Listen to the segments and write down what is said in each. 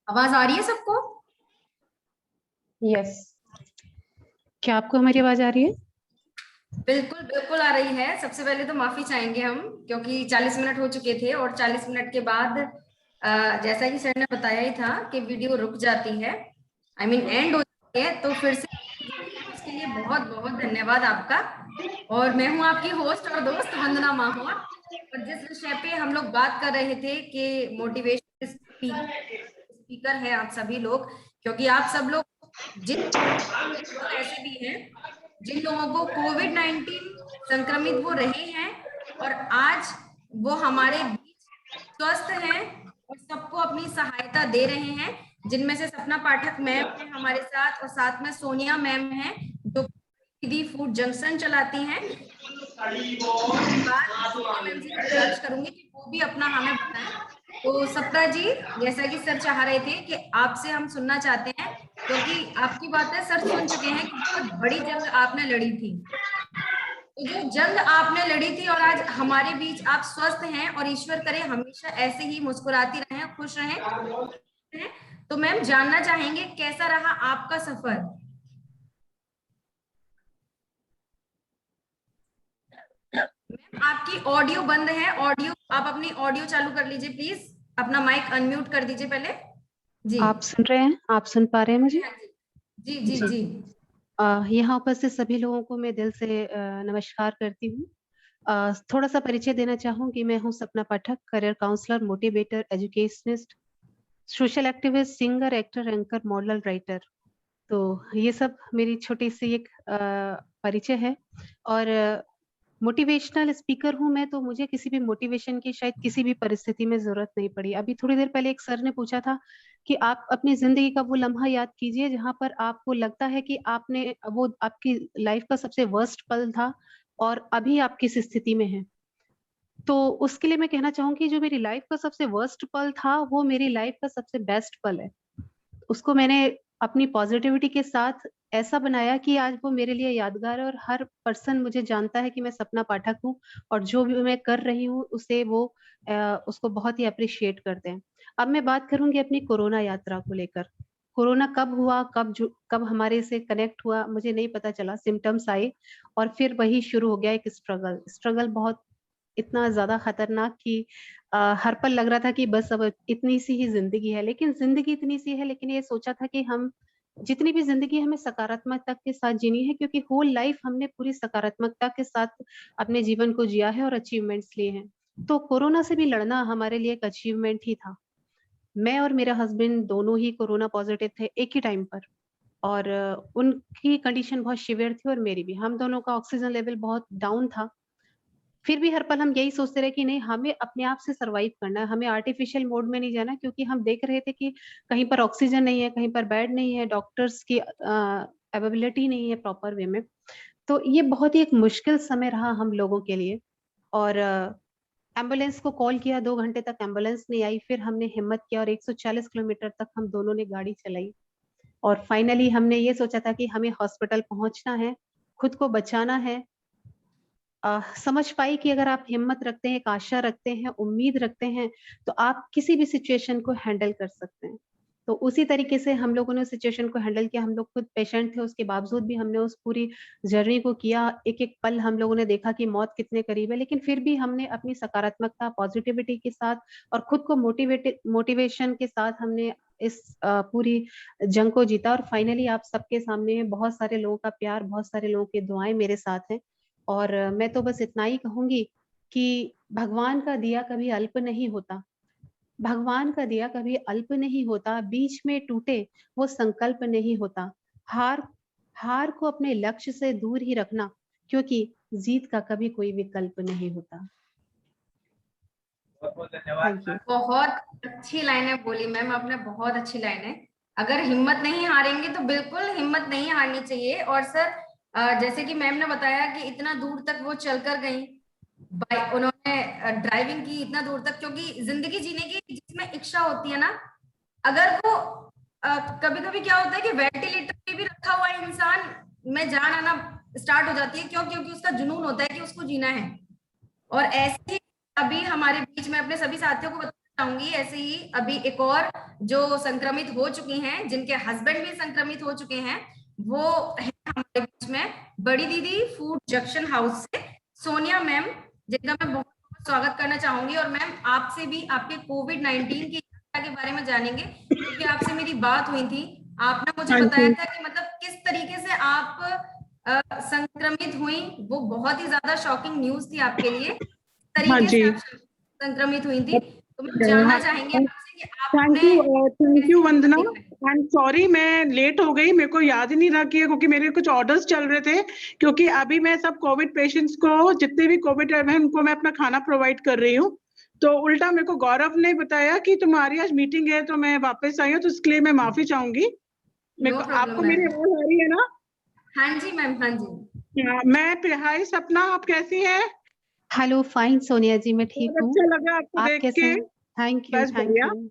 आवाज आ रही है सबको? यस। क्या आपको हमारी आवाज आ रही है? बिल्कुल बिल्कुल आ रही है। सबसे पहले तो माफी चाहेंगे हम, क्योंकि 40 मिनट हो चुके थे और 40 मिनट के बाद जैसा कि सर ने बताया ही था कि वीडियो रुक जाती है, आई मीन एंड हो जाती है, तो फिर से उसके लिए बहुत बहुत धन्यवाद आपका। और मैं हूँ आपकी होस्ट और दोस्त वंदना माहौर, और जिस विषय पे हम लोग बात कर रहे थे कि मोटिवेशन स्पीकर है आप सभी लोग, क्योंकि आप सब लोग जिन लोग ऐसे भी हैं जिन लोगों को कोविड-19 संक्रमित वो रहे हैं और आज वो हमारे बीच स्वस्थ हैं और सबको अपनी सहायता दे रहे हैं, जिनमें से सपना पाठक मैम है हमारे साथ, और साथ में सोनिया मैम है जो दीदी फूड जंक्शन चलाती हैं। बात सोनिया मैम से गुजारिश करूंगी कि वो भी अपना हमें बताएं। तो सप्ता जी, जैसा कि सर चाह रहे थे कि आपसे हम सुनना चाहते हैं, क्योंकि आपकी बातें सर सुन चुके हैं कि बहुत बड़ी जंग आपने लड़ी थी। तो जो जंग आपने लड़ी थी और आज हमारे बीच आप स्वस्थ हैं, और ईश्वर करे हमेशा ऐसे ही मुस्कुराती रहें, खुश रहें। तो मैम जानना चाहेंगे कैसा रहा आपका सफर? मैम आपकी ऑडियो बंद है, ऑडियो आप अपनी ऑडियो चालू कर लीजिए प्लीज, अपना माइक अनम्यूट कर दीजिए पहले जी। आप सुन रहे हैं? आप सुन पा रहे हैं मुझे? हाँ जी जी जी जी। यहाँ उपस्थित सभी लोगों को मैं दिल से नमस्कार करती हूँ। थोड़ा सा परिचय देना चाहूंगी। मैं हूँ Sapna Pathak, career counsellor, motivator, educationist, social activist, singer, actor, anchor, model, writer. तो ये सब मेरी छोटी सी एक परिचय है। और मोटिवेशनल स्पीकर हूँ मैं, तो मुझे किसी भी मोटिवेशन की शायद किसी भी परिस्थिति में जरूरत नहीं पड़ी। अभी थोड़ी देर पहले एक सर ने पूछा था कि आप अपनी जिंदगी का वो लम्हा याद कीजिए जहां पर आपको लगता है कि आपने वो आपकी लाइफ का सबसे वर्स्ट पल था और अभी आप किस स्थिति में हैं। तो उसके लिए मैं कहना चाहूंगी जो मेरी लाइफ का सबसे वर्स्ट पल था वो मेरी लाइफ का सबसे बेस्ट पल है। उसको मैंने अपनी पॉजिटिविटी के साथ ऐसा बनाया कि आज वो मेरे लिए यादगार है और हर पर्सन मुझे जानता है कि मैं सपना पाठक हूँ, और जो भी मैं कर रही हूँ उसे वो उसको बहुत ही अप्रिशिएट करते हैं। अब मैं बात करूंगी अपनी कोरोना यात्रा को लेकर। कोरोना कब हुआ, कब हमारे से कनेक्ट हुआ मुझे नहीं पता चला। सिम्टम्स आए और फिर वही शुरू हो गया एक स्ट्रगल। स्ट्रगल बहुत इतना ज्यादा खतरनाक कि हर पल लग रहा था कि बस अब इतनी सी ही जिंदगी है। लेकिन जिंदगी इतनी सी है, लेकिन ये सोचा था कि हम जितनी भी जिंदगी हमें सकारात्मकता के साथ जीनी है, क्योंकि होल लाइफ हमने पूरी सकारात्मकता के साथ अपने जीवन को जिया है और अचीवमेंट्स लिए हैं। तो कोरोना से भी लड़ना हमारे लिए एक अचीवमेंट ही था। मैं और मेरा हस्बैंड दोनों ही कोरोना पॉजिटिव थे एक ही टाइम पर। और उनकी कंडीशन बहुत सीवियर थी और मेरी भी। हम दोनों का ऑक्सीजन लेवल बहुत डाउन था। फिर भी हर पल हम यही सोचते रहे कि नहीं, हमें अपने आप से सरवाइव करना है, हमें आर्टिफिशियल मोड में नहीं जाना, क्योंकि हम देख रहे थे कि कहीं पर ऑक्सीजन नहीं है, कहीं पर बेड नहीं है, डॉक्टर्स की अवेलेबिलिटी नहीं है प्रॉपर वे में। तो ये बहुत ही एक मुश्किल समय रहा हम लोगों के लिए। और एम्बुलेंस को कॉल किया, 2 घंटे तक एम्बुलेंस नहीं आई। फिर हमने हिम्मत किया और 140 किलोमीटर तक हम दोनों ने गाड़ी चलाई। और फाइनली हमने ये सोचा था कि हमें हॉस्पिटल पहुंचना है, खुद को बचाना है। समझ पाई कि अगर आप हिम्मत रखते हैं, एक आशा रखते हैं, उम्मीद रखते हैं, तो आप किसी भी सिचुएशन को हैंडल कर सकते हैं। तो उसी तरीके से हम लोगों ने सिचुएशन को हैंडल किया। हम लोग खुद पेशेंट थे, उसके बावजूद भी हमने उस पूरी जर्नी को किया। एक-एक पल हम लोगों ने देखा कि मौत कितने करीब है, लेकिन फिर भी हमने अपनी सकारात्मकता, पॉजिटिविटी के साथ और खुद को मोटिवेशन के साथ हमने इस पूरी जंग को जीता। और फाइनली आप सबके सामने बहुत सारे लोगों का प्यार, बहुत सारे लोगों की दुआएँ मेरे साथ हैं। और मैं तो बस इतना ही कहूँगी कि भगवान का दिया कभी अल्प नहीं होता। भगवान का दिया कभी अल्प नहीं होता, बीच में टूटे वो संकल्प नहीं होता। हार हार को अपने लक्ष्य से दूर ही रखना, क्योंकि जीत का कभी कोई विकल्प नहीं होता। बहुत बहुत धन्यवाद थैंक यू। बहुत अच्छी लाइनें बोली मैम आपने, बहुत अच्छी लाइन है। अगर हिम्मत नहीं हारेंगे तो बिल्कुल हिम्मत नहीं हारनी चाहिए। और सर जैसे कि मैम ने बताया कि इतना दूर तक वो चलकर गई, उन्होंने ड्राइविंग की इतना दूर तक, क्योंकि जिंदगी जीने की जिसमें इच्छा होती है ना, अगर वो कभी कभी क्या होता है कि वेंटिलेटर पे भी रखा हुआ इंसान में जान आना स्टार्ट हो जाती है। क्यों? क्योंकि उसका जुनून होता है कि उसको जीना है। और ऐसे ही अभी हमारे बीच में अपने सभी साथियों को बताना चाहूंगी, ऐसे ही अभी एक और जो संक्रमित हो चुकी हैं, जिनके हस्बैंड भी संक्रमित हो चुके हैं, वो है हमारे बीच में बड़ी दीदी फूड जंक्शन हाउस से सोनिया मैम, जिनका मैं बहुत बहुत स्वागत करना चाहूंगी। और मैम आपसे भी आपके कोविड-19 की यात्रा के बारे में जानेंगे, क्योंकि आपसे मेरी बात हुई थी। आपने मुझे बताया था कि मतलब किस तरीके से आप संक्रमित हुई, वो बहुत ही ज्यादा शॉकिंग न्यूज थी आपके लिए। हाँ तरीके जी। से आप संक्रमित हुई थी, तो मैं जानना चाहेंगे आपसे कि थैंक आपने यू कैसे वंदना। देखा है? आई एम सॉरी मैं लेट हो गई, मेरे को याद ही नहीं रहा कि क्योंकि मेरे कुछ ऑर्डर्स चल रहे थे। क्योंकि अभी मैं सब कोविड पेशेंट्स को, जितने भी कोविड है उनको मैं अपना खाना प्रोवाइड कर रही हूँ। तो उल्टा मेरे को गौरव ने बताया कि तुम्हारी आज मीटिंग है, तो मैं वापस आई हूँ, तो इसके लिए मैं माफी चाहूंगी। मेरे नो को, प्रॉब्लम आपको मेरी मैम। आवाज आ रही है ना? हाँ जी मैम, हाँ जी। मैं, हाय सपना, आप कैसी हैं? हेलो, फाइन सोनिया जी, मैं ठीक बहुत हूँ। अच्छा लगा आपको आप देख कैसे के। हैं? थैंक यू, बस थैंक बढ़िया। You.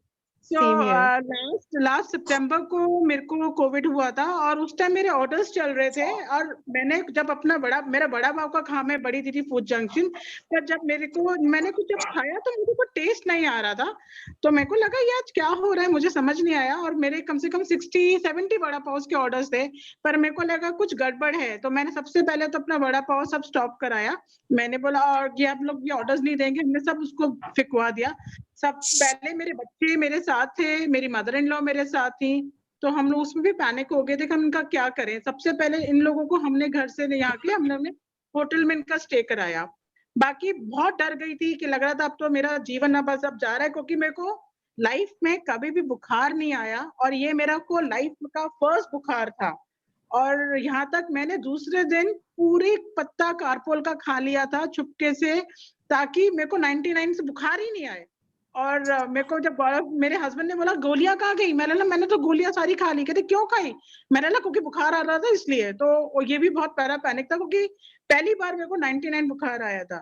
So same here. Last सितंबर को मेरे को कोविड हुआ था, और उस टाइम मेरे ऑर्डर्स चल रहे थे। और मैंने जब अपना मेरा बड़ा भाव का काम है बड़ी दीदी फूड जंक्शन, पर जब मैंने कुछ जब खाया तो मुझे कोई टेस्ट नहीं आ रहा था। तो मेरे को लगा यार क्या हो रहा है, मुझे समझ नहीं आया। और मेरे कम से कम 60-70 वड़ा पाव के ऑर्डर्स थे, पर मेरे को लगा कुछ गड़बड़ है। तो मैंने सबसे पहले तो अपना वड़ा पाव सब स्टॉप कराया। मैंने बोला और ये आप लोग ये ऑर्डर्स नहीं देंगे, हमने सब उसको फिकवा दिया। सब पहले मेरे बच्चे मेरे साथ थे, मेरी मदर इन लॉ मेरे साथ थी। तो हम लोग उसमें भी पैनिक हो गए थे कि हम इनका क्या करें। सबसे पहले इन लोगों को हमने घर से नहीं आके हम लोग ने होटल में इनका स्टे कराया। बाकी बहुत डर गई थी कि लग रहा था अब तो मेरा जीवन अब बस अब जा रहा है, क्योंकि मेरे को लाइफ में कभी भी बुखार नहीं आया, और ये मेरा को लाइफ का फर्स्ट बुखार था। और यहाँ तक मैंने दूसरे दिन पूरी पत्ता कारपोल का खा लिया था चुपके से, ताकि मेरे को 99 से बुखार ही नहीं आए। और मेरे को जब मेरे हस्बैंड ने बोला गोलियां कहाँ गई, मैंने तो गोलियां सारी खा ली। कहते क्यों खाई? मैंने ना क्योंकि बुखार आ रहा था इसलिए। तो ये भी बहुत बड़ा पैनिक था, क्योंकि पहली बार मेरे को 99 बुखार आया था।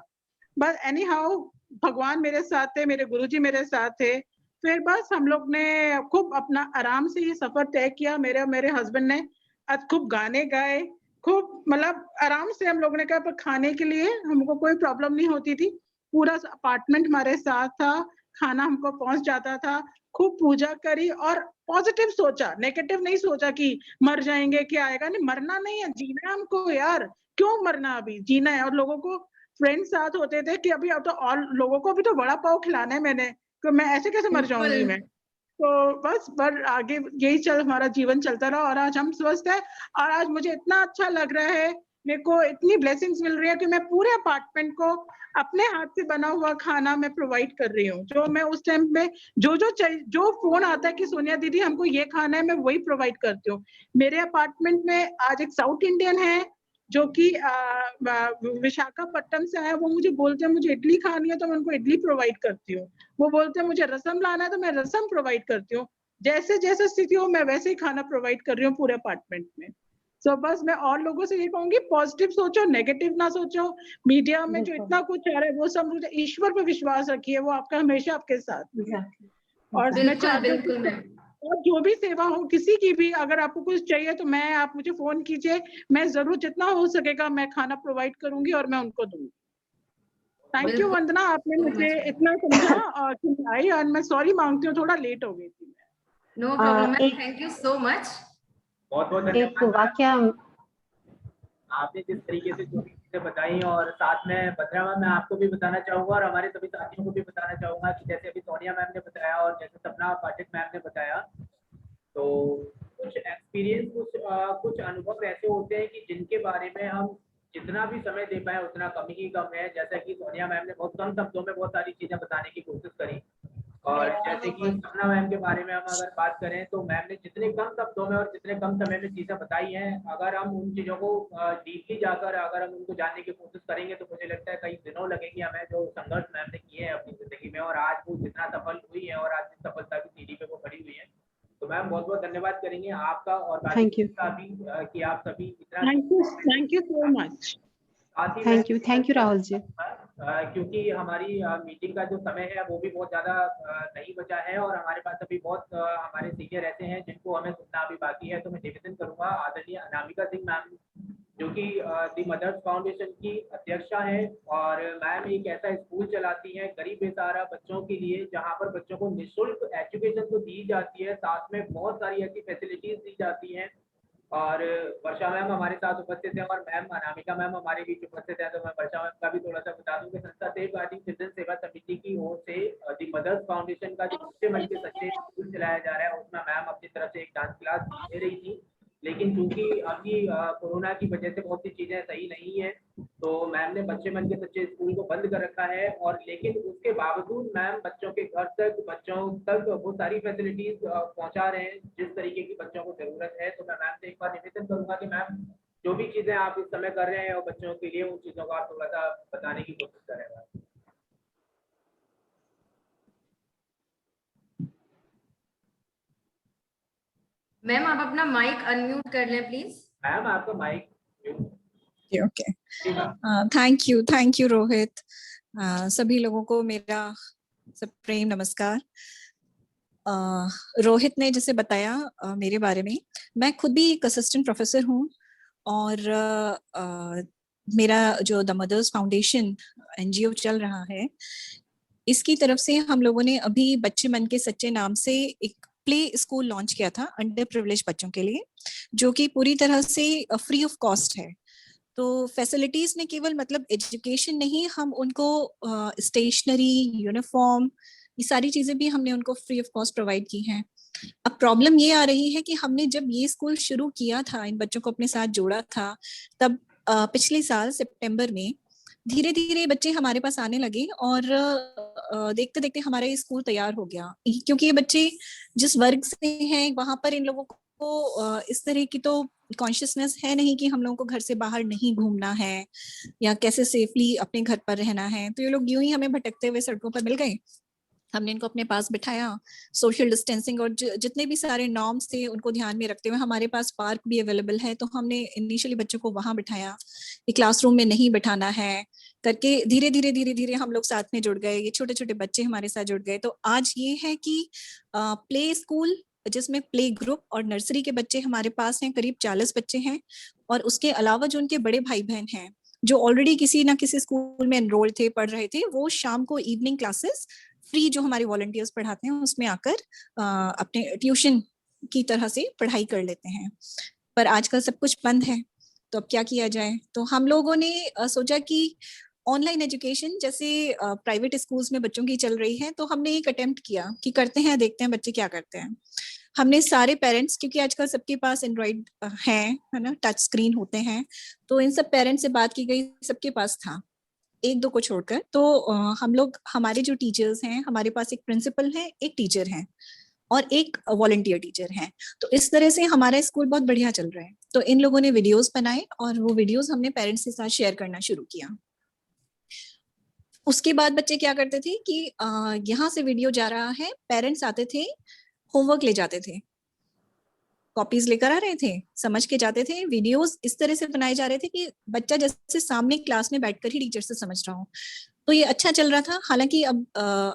बस एनी हाउ भगवान मेरे साथ थे, मेरे गुरुजी मेरे साथ थे। फिर बस हम लोग ने खूब अपना आराम से ये सफर तय किया। मेरे हस्बैंड ने आज खूब गाने गाए, खूब मतलब आराम से हम लोग ने कहा। पर खाने के लिए हमको कोई प्रॉब्लम नहीं होती थी, पूरा अपार्टमेंट हमारे साथ था, खाना हमको पहुंच जाता था। खूब पूजा करी और पॉजिटिव सोचा, नेगेटिव नहीं सोचा कि मर जाएंगे क्या आएगा। नहीं, मरना नहीं है, जीना है हमको यार। क्यों मरना, अभी जीना है। और लोगों को फ्रेंड्स साथ होते थे कि अभी अब तो और लोगों को भी तो वड़ा पाव खिलाना है मैंने, तो मैं ऐसे कैसे मर बिल्कुल। जाऊंगी मैं। तो बस पर आगे यही हमारा जीवन चलता रहा, और आज हम स्वस्थ हैं। और आज मुझे इतना अच्छा लग रहा है, मेरे को इतनी ब्लेसिंग्स मिल रही है कि मैं पूरे अपार्टमेंट को अपने हाथ से बना हुआ खाना मैं प्रोवाइड कर रही हूँ। जो मैं उस टाइम में जो फोन आता है कि सोनिया दीदी हमको ये खाना है, मैं वही प्रोवाइड करती हूँ। मेरे अपार्टमेंट में आज एक साउथ इंडियन है जो कि विशाखापट्टनम से आया। वो मुझे बोलते हैं मुझे इडली खानी है, तो मैं उनको इडली प्रोवाइड करती हूँ। वो बोलते हैं मुझे रसम लाना है, तो मैं रसम प्रोवाइड करती हूँ। जैसे जैसे स्थिति हो मैं वैसे ही खाना प्रोवाइड कर रही हूँ पूरे अपार्टमेंट में। सो बस मैं और लोगों से ये कहूंगी, पॉजिटिव सोचो, नेगेटिव ना सोचो। मीडिया में जो बिल्कुल। इतना कुछ आ रहा है वो सब, ईश्वर पे विश्वास रखिए, वो आपका हमेशा आपके साथ है। और मैं बिल्कुल चाहती हूँ बिल्कुल कि मैम। और जो भी सेवा हो किसी की भी, अगर आपको कुछ चाहिए तो आप मुझे फोन कीजिए, मैं जरूर जितना हो सकेगा मैं खाना प्रोवाइड करूंगी और मैं उनको दूंगी। थैंक यू बिल्कुल वंदना, आपने so मुझे much, ma'am. इतना समझा और कि मैं आई, और मैं सॉरी मांगती हूँ, थोड़ा लेट हो गई थी मैं। नो प्रॉब्लम मैम, एक थैंक यू सो मच। बहुत बहुत एक धन्यवाद मैम। वाक्य आपने जिस तरीके से जो भी चीजें बताई, और साथ में बद्रा मैम, मैं आपको भी बताना चाहूंगा और हमारे सभी साथियों को भी बताना चाहूंगा कि जैसे अभी सोनिया मैम ने बताया और जैसे सपना पाठक मैम ने बताया, तो कुछ एक्सपीरियंस, कुछ अनुभव ऐसे होते हैं कि जिनके बारे में हम जितना भी समय दे पाए उतना कम ही कम है। जैसा कि सोनिया मैम ने बहुत कम शब्दों में बहुत सारी चीजें बताने की कोशिश करी, और जैसे कि सपना मैम के बारे में हम अगर बात करें तो मैम ने जितने कम शब्दों में और जितने कम समय में चीजें बताई हैं, अगर हम उन चीजों को डीपली जाकर अगर हम उनको जानने की कोशिश करेंगे तो मुझे लगता है कई दिनों लगेंगे हमें, जो संघर्ष मैम ने किए हैं अपनी जिंदगी में, और आज वो जितना सफल हुई है और आज जिस सफलता की सीढ़ी पे वो खड़ी हुई है। तो मैम बहुत बहुत धन्यवाद करेंगे आपका और थैंक यू, कि आप सभी इतना थैंक यू सो मच। साथ ही थैंक यू राहुल जी। क्योंकि हमारी मीटिंग का जो समय है वो भी बहुत ज़्यादा नहीं बचा है, और हमारे पास अभी बहुत हमारे सीनियर ऐसे हैं जिनको हमें सुनना अभी बाकी है। तो मैं निवेदन करूंगा आदरणीय अनामिका सिंह मैम, जो कि दी मदर्स फाउंडेशन की अध्यक्षा है, और मैम एक ऐसा स्कूल चलाती हैं गरीब बेसहारा बच्चों के लिए, जहाँ पर बच्चों को निःशुल्क एजुकेशन तो दी जाती है, साथ में बहुत सारी ऐसी फैसिलिटीज दी जाती हैं। और वर्षा मैम हमारे साथ उपस्थित है और मैम अनामिका मैम हमारे बीच उपस्थित है। तो मैं वर्षा मैम का भी थोड़ा सा बता दूं कि संस्था सेफ गार्डिंग चिल्ड्रन सेवा समिति की ओर से दी मदर्स फाउंडेशन का जो बच्चे मन के सच्चे स्कूल चलाया जा रहा है, उसमें मैम अपनी तरफ से एक डांस क्लास दे रही थी, लेकिन चूंकि अभी कोरोना की वजह से बहुत सी चीजें सही नहीं है, तो मैम ने बच्चे मन के सच्चे स्कूल को बंद कर रखा है। और लेकिन उसके बावजूद मैम बच्चों के घर तक, बच्चों तक वो सारी फैसिलिटीज पहुंचा रहे हैं जिस तरीके की बच्चों को जरूरत है। तो मैं मैम से एक बार निवेदन करूंगा कि मैम जो भी चीजें आप इस समय कर रहे हैं और बच्चों के लिए, उन चीजों को आप थोड़ा सा बताने की कोशिश करें। मैम आप अपना माइक अनम्यूट कर लें प्लीज। मैम आपका mic okay, thank you Rohit. सभी लोगों को मेरा सब प्रेम नमस्कार। रोहित ने जैसे बताया मेरे बारे में, मैं खुद भी एक असिस्टेंट प्रोफेसर हूँ, और मेरा जो द मदर्स फाउंडेशन एनजीओ चल रहा है, इसकी तरफ से हम लोगों ने अभी बच्चे मन के सच्चे नाम से एक प्ले स्कूल लॉन्च किया था अंडर प्रिविलेज बच्चों के लिए, जो कि पूरी तरह से फ्री ऑफ कॉस्ट है। तो फैसिलिटीज में केवल मतलब एजुकेशन नहीं, हम उनको स्टेशनरी, यूनिफॉर्म, ये सारी चीजें भी हमने उनको फ्री ऑफ कॉस्ट प्रोवाइड की हैं। अब प्रॉब्लम ये आ रही है कि हमने जब ये स्कूल शुरू किया था, इन बच्चों को अपने साथ जोड़ा था, तब पिछले साल सितंबर में धीरे धीरे बच्चे हमारे पास आने लगे, और देखते देखते हमारा ये स्कूल तैयार हो गया। क्योंकि ये बच्चे जिस वर्ग से हैं, वहां पर इन लोगों को इस तरह की तो कॉन्शियसनेस है नहीं कि हम लोगों को घर से बाहर नहीं घूमना है या कैसे सेफली अपने घर पर रहना है। तो ये लोग यूं ही हमें भटकते हुए सड़कों पर मिल गए, हमने इनको अपने पास बिठाया, सोशल डिस्टेंसिंग और जितने भी सारे नॉर्म्स थे उनको ध्यान में रखते हुए, हमारे पास पार्क भी अवेलेबल है, तो हमने इनिशियली बच्चों को वहां बिठाया, क्लासरूम में नहीं बिठाना है करके धीरे धीरे हम लोग साथ में जुड़ गए, ये छोटे छोटे बच्चे हमारे साथ जुड़ गए। तो आज ये है कि प्ले स्कूल जिसमें प्ले ग्रुप और नर्सरी के बच्चे हमारे पास हैं, करीब 40 बच्चे हैं, और उसके अलावा जो उनके बड़े भाई बहन हैं जो ऑलरेडी किसी ना किसी स्कूल में एनरोल थे, पढ़ रहे थे, वो शाम को इवनिंग क्लासेस फ्री जो हमारे वॉलंटियर्स पढ़ाते हैं उसमें आकर अपने ट्यूशन की तरह से पढ़ाई कर लेते हैं। पर आजकल सब कुछ बंद है, तो अब क्या किया जाए? तो हम लोगों ने सोचा कि ऑनलाइन एजुकेशन जैसे प्राइवेट स्कूल्स में बच्चों की चल रही है, तो हमने एक अटेम्प्ट किया कि करते हैं, देखते हैं बच्चे क्या करते हैं। हमने सारे पेरेंट्स, क्योंकि आजकल सबके पास एंड्रॉइड है ना, टच स्क्रीन होते हैं, तो इन सब पेरेंट्स से बात की गई, सबके पास था, एक दो को छोड़कर। तो हम लोग, हमारे जो टीचर्स हैं, हमारे पास एक प्रिंसिपल है, एक टीचर है और एक वॉलंटियर टीचर है, तो इस तरह से हमारा स्कूल बहुत बढ़िया चल रहा है। तो इन लोगों ने वीडियोस बनाए और वो वीडियोस हमने पेरेंट्स के साथ शेयर करना शुरू किया। उसके बाद बच्चे क्या करते थे कि यहाँ से वीडियो जा रहा है, पेरेंट्स आते थे, होमवर्क ले जाते थे, कॉपीज लेकर आ रहे थे, समझ के जाते थे। वीडियोस इस तरह से बनाए जा रहे थे कि बच्चा जैसे सामने क्लास में बैठकर ही टीचर से समझ रहा हो। तो ये अच्छा चल रहा था। हालांकि अब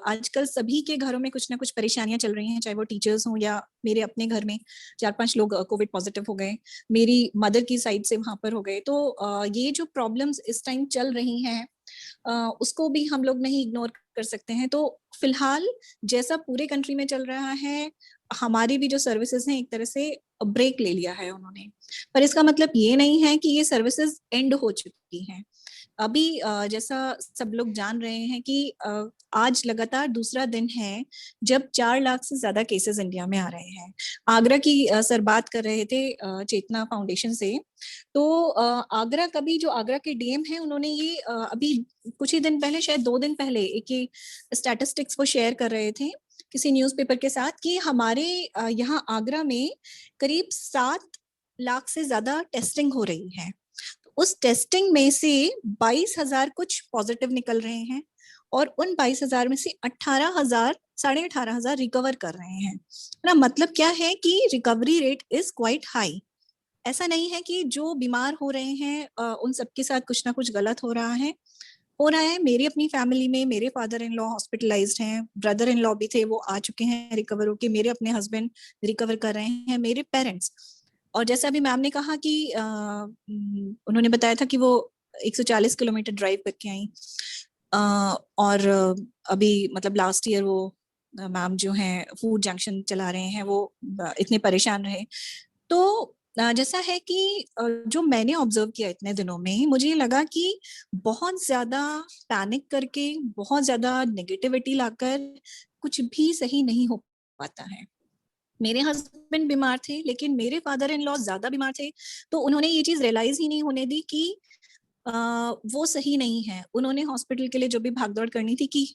आजकल सभी के घरों में कुछ ना कुछ परेशानियां चल रही हैं, चाहे वो टीचर्स हों या मेरे अपने घर में 4-5 लोग कोविड पॉजिटिव हो गए, मेरी मदर की साइड से वहां पर हो गए। तो ये जो प्रॉब्लम्स इस टाइम चल रही हैं उसको भी हम लोग नहीं इग्नोर कर सकते हैं। तो फिलहाल जैसा पूरे कंट्री में चल रहा है, हमारी भी जो सर्विसेज हैं एक तरह से ब्रेक ले लिया है उन्होंने, पर इसका मतलब ये नहीं है कि ये सर्विसेज एंड हो चुकी हैं। अभी जैसा सब लोग जान रहे हैं कि आज लगातार दूसरा दिन है जब 4 लाख से ज्यादा केसेस इंडिया में आ रहे हैं। आगरा की सर बात कर रहे थे चेतना फाउंडेशन से, तो आगरा का भी जो आगरा के डीएम है उन्होंने ये अभी कुछ ही दिन पहले, शायद 2 दिन पहले, एक स्टैटिस्टिक्स वो शेयर कर रहे थे किसी न्यूज़पेपर के साथ कि हमारे यहाँ आगरा में करीब 7 लाख से ज्यादा टेस्टिंग हो रही है। उस टेस्टिंग में से 22,000 कुछ पॉजिटिव निकल रहे हैं और उन 22,000 में से 18,000, 18,500 रिकवर कर रहे हैं ना। मतलब क्या है कि recovery rate is quite high. ऐसा नहीं है कि जो बीमार हो रहे हैं उन सबके साथ कुछ ना कुछ गलत हो रहा है। मेरी अपनी फैमिली में मेरे फादर इन लॉ हॉस्पिटलाइज्ड हैं, ब्रदर इन लॉ भी थे, वो आ चुके हैं रिकवर होके, मेरे अपने हस्बैंड रिकवर कर रहे हैं, मेरे पेरेंट्स। और जैसे अभी मैम ने कहा कि उन्होंने बताया था कि वो 140 किलोमीटर ड्राइव करके आई, और अभी मतलब लास्ट ईयर वो मैम जो हैं फूड जंक्शन चला रहे हैं, वो इतने परेशान रहे। तो जैसा है कि जो मैंने ऑब्जर्व किया इतने दिनों में, मुझे लगा कि बहुत ज्यादा पैनिक करके, बहुत ज्यादा नेगेटिविटी लाकर कुछ भी सही नहीं हो पाता है। मेरे हस्बैंड बीमार थे लेकिन मेरे फादर इन लॉ ज्यादा बीमार थे, तो उन्होंने ये चीज रियलाइज ही नहीं होने दी कि वो सही नहीं है। उन्होंने हॉस्पिटल के लिए जो भी भागदौड़ करनी थी की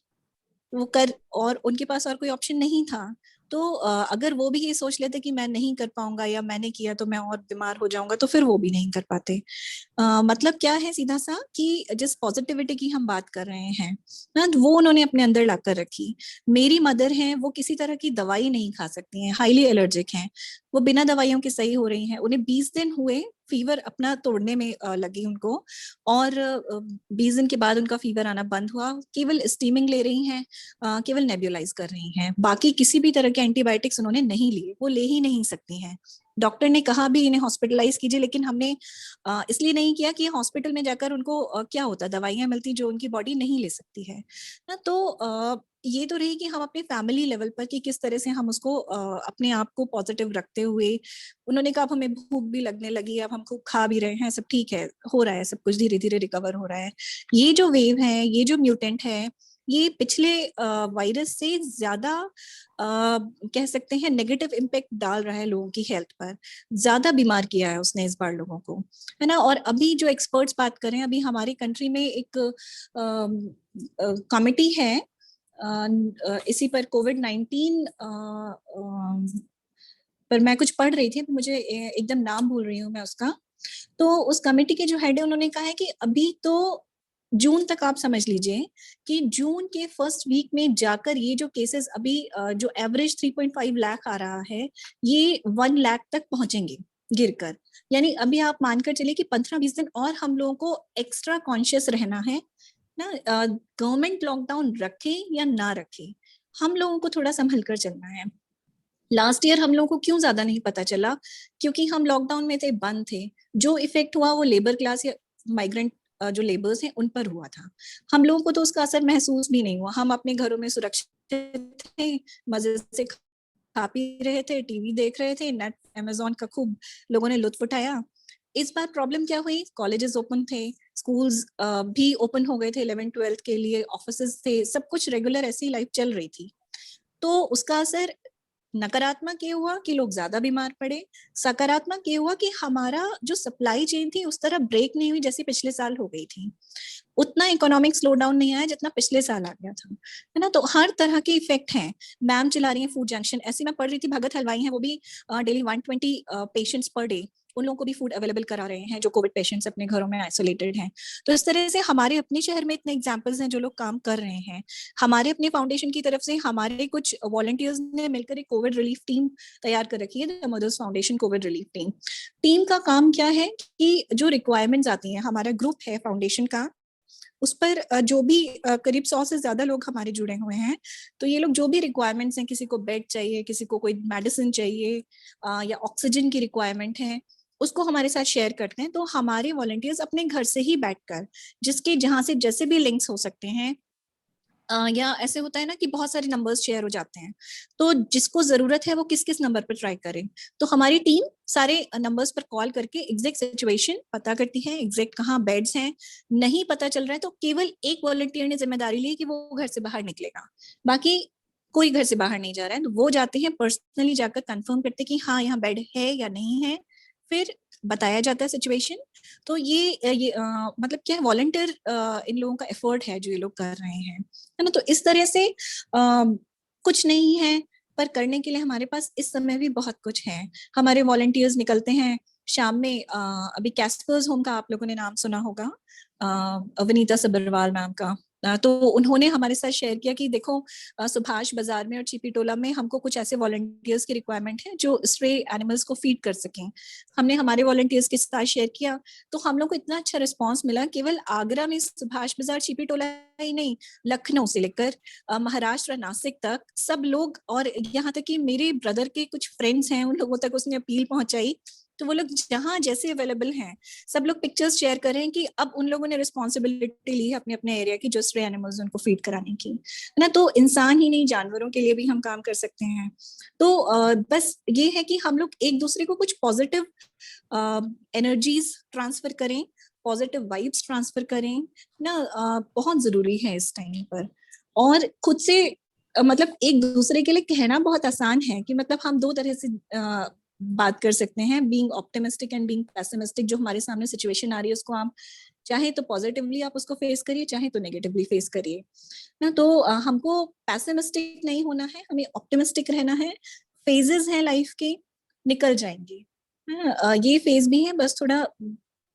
वो कर, और उनके पास और कोई ऑप्शन नहीं था। तो अगर वो भी ये सोच लेते कि मैं नहीं कर पाऊंगा या मैंने किया तो मैं और बीमार हो जाऊंगा, तो फिर वो भी नहीं कर पाते। मतलब क्या है सीधा सा कि जिस पॉजिटिविटी की हम बात कर रहे हैं ना, वो उन्होंने अपने अंदर लाकर रखी। मेरी मदर हैं, वो किसी तरह की दवाई नहीं खा सकती हैं, हाईली एलर्जिक हैं, वो बिना दवाइयों के सही हो रही हैं। उन्हें 20 दिन हुए फीवर अपना तोड़ने में लगी उनको, और 20 दिन के बाद उनका फीवर आना बंद हुआ। केवल स्टीमिंग ले रही हैं, केवल नेब्यूलाइज कर रही हैं, बाकी किसी भी तरह के एंटीबायोटिक्स उन्होंने नहीं लिए, वो ले ही नहीं सकती हैं। डॉक्टर ने कहा भी इन्हें हॉस्पिटलाइज कीजिए, लेकिन हमने इसलिए नहीं किया कि हॉस्पिटल में जाकर उनको क्या होता, दवाइयां मिलती जो उनकी बॉडी नहीं ले सकती है ना। तो ये तो रही कि हम अपने फैमिली लेवल पर कि किस तरह से हम उसको अपने आप को पॉजिटिव रखते हुए, उन्होंने कहा अब हमें भूख भी लगने लगी, अब हम खूब खा भी रहे हैं, सब ठीक है, हो रहा है, सब कुछ धीरे धीरे रिकवर हो रहा है। ये जो वेव है, ये जो म्यूटेंट है, ये पिछले वायरस से ज्यादा कह सकते हैं नेगेटिव इम्पैक्ट डाल रहा है लोगों की हेल्थ पर, ज्यादा बीमार किया है उसने इस बार लोगों को, है ना। और अभी जो एक्सपर्ट्स बात कर रहे हैं, अभी हमारी कंट्री में एक कमिटी है इसी पर, कोविड-19 पर मैं कुछ पढ़ रही थी, मुझे एकदम नाम भूल रही हूँ मैं उसका। तो उस कमेटी के जो हेड है, उन्होंने कहा है कि अभी तो जून तक आप समझ लीजिए कि जून के फर्स्ट वीक में जाकर ये जो केसेस अभी जो एवरेज 3.5 लाख आ रहा है, ये 1 लाख तक पहुंचेंगे गिरकर। यानी अभी आप मानकर चलिए कि 15-20 दिन और हम लोगों को एक्स्ट्रा कॉन्शियस रहना है ना। गवर्नमेंट लॉकडाउन रखे या ना रखे, हम लोगों को थोड़ा संभल कर चलना है। लास्ट ईयर हम लोगों को क्यों ज्यादा नहीं पता चला, क्योंकि हम लॉकडाउन में थे, बंद थे। जो इफेक्ट हुआ वो लेबर क्लास या माइग्रेंट जो लेबर्स हैं उन पर हुआ था। हम लोगों को तो उसका असर महसूस भी नहीं हुआ, हम अपने घरों में सुरक्षित थे, मजे से खा पी रहे थे, टीवी देख रहे थे, नेट अमेज़न का खूब लोगों ने लुत्फ उठाया। इस बार प्रॉब्लम क्या हुई, कॉलेजेस ओपन थे, स्कूल्स भी ओपन हो गए थे 11-12 के लिए, ऑफिसेस थे, सब कुछ रेगुलर ऐसी लाइफ चल रही थी। तो उसका असर नकारात्मक ये हुआ कि लोग ज्यादा बीमार पड़े, सकारात्मक ये हुआ कि हमारा जो सप्लाई चेन थी उस तरह ब्रेक नहीं हुई जैसे पिछले साल हो गई थी। उतना इकोनॉमिक स्लो डाउन नहीं आया जितना पिछले साल आ गया था, है ना। तो हर तरह के इफेक्ट हैं। मैम चला रही है फूड जंक्शन, ऐसे मैं पढ़ रही थी, भगत हलवाई हैं, वो भी डेली 120 पेशेंट्स पर डे उन लोगों को भी फूड अवेलेबल करा रहे हैं जो कोविड पेशेंट्स अपने घरों में आइसोलेटेड हैं। तो इस तरह से हमारे अपने शहर में इतने एग्जाम्पल्स हैं जो लोग काम कर रहे हैं। हमारे अपने फाउंडेशन की तरफ से हमारे कुछ वॉलंटियर्स ने मिलकर एक कोविड रिलीफ टीम तैयार कर रखी है, the mothers foundation covid relief team. Team का काम क्या है कि जो रिक्वायरमेंट्स आती हैं, हमारा ग्रुप है फाउंडेशन का, उस पर जो भी करीब 100 से ज्यादा लोग हमारे जुड़े हुए हैं। तो ये लोग जो भी रिक्वायरमेंट्स हैं, किसी को बेड चाहिए, किसी को कोई मेडिसिन चाहिए या ऑक्सीजन की रिक्वायरमेंट है, उसको हमारे साथ शेयर करते हैं। तो हमारे वॉलंटियर्स अपने घर से ही बैठकर, जिसके जहां से जैसे भी लिंक्स हो सकते हैं, या ऐसे होता है ना कि बहुत सारे नंबर्स शेयर हो जाते हैं, तो जिसको जरूरत है वो किस किस नंबर पर ट्राई करें। तो हमारी टीम सारे नंबर्स पर कॉल करके एग्जैक्ट सिचुएशन पता करती है, एग्जैक्ट कहाँ बेड्स हैं। नहीं पता चल रहा है तो केवल एक वॉलंटियर ने जिम्मेदारी ली कि वो घर से बाहर निकलेगा, बाकी कोई घर से बाहर नहीं जा रहा है। तो वो जाते हैं पर्सनली जाकर कंफर्म करते हैं कि हाँ यहाँ बेड है या नहीं है, फिर बताया जाता है सिचुएशन। तो ये मतलब क्या है, वॉलंटियर इन लोगों का एफर्ट है जो ये लोग कर रहे हैं, है ना। तो इस तरह से कुछ नहीं है, पर करने के लिए हमारे पास इस समय भी बहुत कुछ है। हमारे वॉलंटियर्स निकलते हैं शाम में, अभी कैस्पर्स होम का आप लोगों ने नाम सुना होगा, वनीता सबरवाल मैम का। तो उन्होंने हमारे साथ शेयर किया कि देखो सुभाष बाजार में और चीपी टोला में हमको कुछ ऐसे वॉलंटियर्स की रिक्वायरमेंट है जो स्ट्रे एनिमल्स को फीड कर सकें। हमने हमारे वॉलंटियर्स के साथ शेयर किया, तो हम लोग को इतना अच्छा रिस्पांस मिला। केवल आगरा में सुभाष बाजार चीपी टोला ही नहीं, लखनऊ से लेकर महाराष्ट्र नासिक तक सब लोग, और यहाँ तक कि मेरे ब्रदर के कुछ फ्रेंड्स हैं, उन लोगों तक उसने अपील पहुंचाई। तो वो लोग जहां जैसे अवेलेबल हैं, सब लोग पिक्चर्स शेयर कर रहे हैं कि अब उन लोगों ने रिस्पॉन्सिबिलिटी ली है अपने अपने एरिया की, जो स्ट्रे एनिमल्स उनको फीड कराने की, है ना। तो इंसान ही नहीं, जानवरों के लिए भी हम काम कर सकते हैं। तो बस ये है कि हम लोग एक दूसरे को कुछ पॉजिटिव एनर्जीज ट्रांसफर करें, पॉजिटिव वाइब्स ट्रांसफर करें ना, बहुत जरूरी है इस टाइम पर। और खुद से मतलब एक दूसरे के लिए कहना बहुत आसान है कि मतलब हम दो तरह से बात कर सकते हैं, being optimistic and being pessimistic. जो हमारे सामने सिचुएशन आ रही है उसको आप चाहे तो पॉजिटिवली आप उसको फेस करिए, चाहे तो नेगेटिवली फेस करिए ना। तो हमको पेसिमिस्टिक नहीं होना है, हमें ऑप्टिमिस्टिक रहना है। फेजेस हैं लाइफ के, निकल जाएंगे, ये फेज भी है, बस थोड़ा